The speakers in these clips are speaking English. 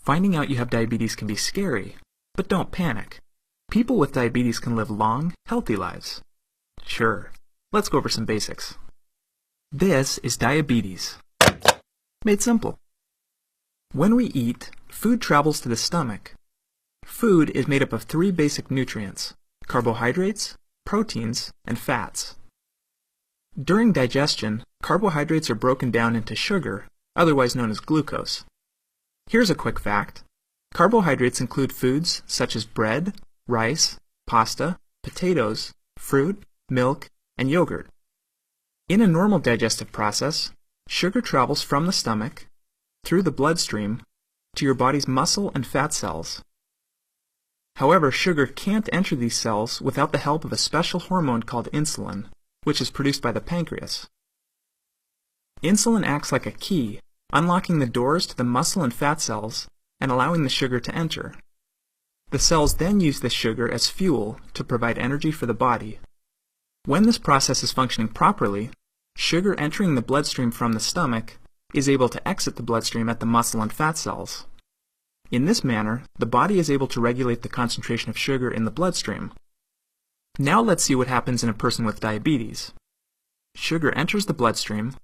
Finding out you have diabetes can be scary, but don't panic. People with diabetes can live long, healthy lives. Sure, let's go over some basics. This is diabetes. Made simple. When we eat, food travels to the stomach. Food is made up of three basic nutrients: carbohydrates, proteins, and fats. During digestion, carbohydrates are broken down into sugar, otherwise known as glucose. Here's a quick fact. Carbohydrates include foods such as bread, rice, pasta, potatoes, fruit, milk, and yogurt. In a normal digestive process, sugar travels from the stomach, through the bloodstream, to your body's muscle and fat cells. However, sugar can't enter these cells without the help of a special hormone called insulin, which is produced by the pancreas. Insulin acts like a key, unlocking the doors to the muscle and fat cells and allowing the sugar to enter. The cells then use this sugar as fuel to provide energy for the body. When this process is functioning properly, sugar entering the bloodstream from the stomach is able to exit the bloodstream at the muscle and fat cells. In this manner, the body is able to regulate the concentration of sugar in the bloodstream. Now let's see what happens in a person with diabetes. Sugar enters the bloodstream,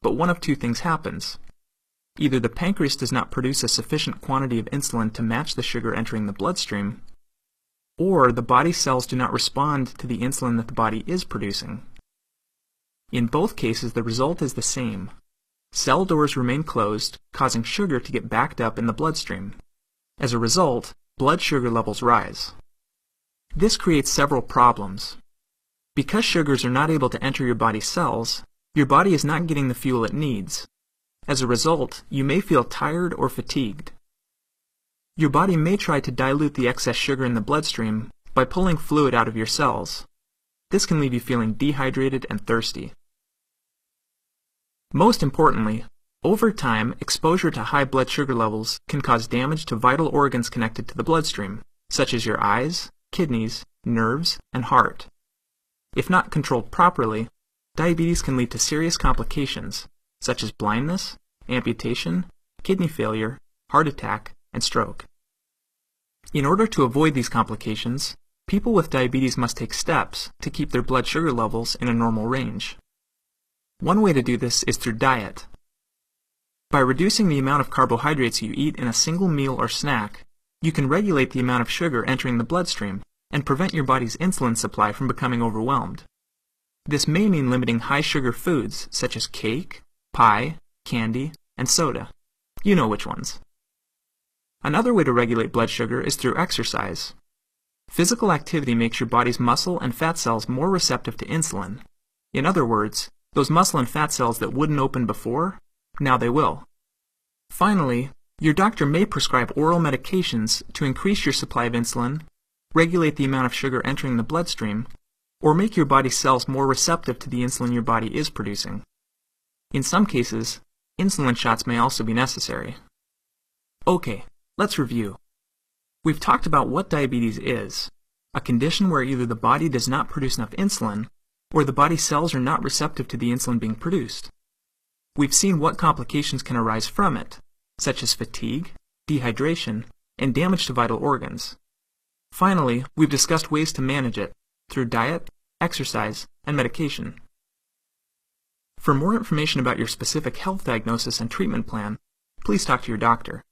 but one of two things happens. Either the pancreas does not produce a sufficient quantity of insulin to match the sugar entering the bloodstream, or the body cells do not respond to the insulin that the body is producing. In both cases, the result is the same. Cell doors remain closed, causing sugar to get backed up in the bloodstream. As a result, blood sugar levels rise. This creates several problems. Because sugars are not able to enter your body's cells, your body is not getting the fuel it needs. As a result, you may feel tired or fatigued. Your body may try to dilute the excess sugar in the bloodstream by pulling fluid out of your cells. This can leave you feeling dehydrated and thirsty. Most importantly, over time, exposure to high blood sugar levels can cause damage to vital organs connected to the bloodstream, such as your eyes, kidneys, nerves, and heart. If not controlled properly, diabetes can lead to serious complications, such as blindness, amputation, kidney failure, heart attack, and stroke. In order to avoid these complications, people with diabetes must take steps to keep their blood sugar levels in a normal range. One way to do this is through diet. By reducing the amount of carbohydrates you eat in a single meal or snack, you can regulate the amount of sugar entering the bloodstream and prevent your body's insulin supply from becoming overwhelmed. This may mean limiting high-sugar foods such as cake, pie, candy, and soda. You know which ones. Another way to regulate blood sugar is through exercise. Physical activity makes your body's muscle and fat cells more receptive to insulin. In other words, those muscle and fat cells that wouldn't open before, now they will. Finally, your doctor may prescribe oral medications to increase your supply of insulin, regulate the amount of sugar entering the bloodstream, or make your body's cells more receptive to the insulin your body is producing. In some cases, insulin shots may also be necessary. Okay, let's review. We've talked about what diabetes is, a condition where either the body does not produce enough insulin, or the body cells are not receptive to the insulin being produced. We've seen what complications can arise from it, such as fatigue, dehydration, and damage to vital organs. Finally, we've discussed ways to manage it through diet, exercise, and medication. For more information about your specific health diagnosis and treatment plan, please talk to your doctor.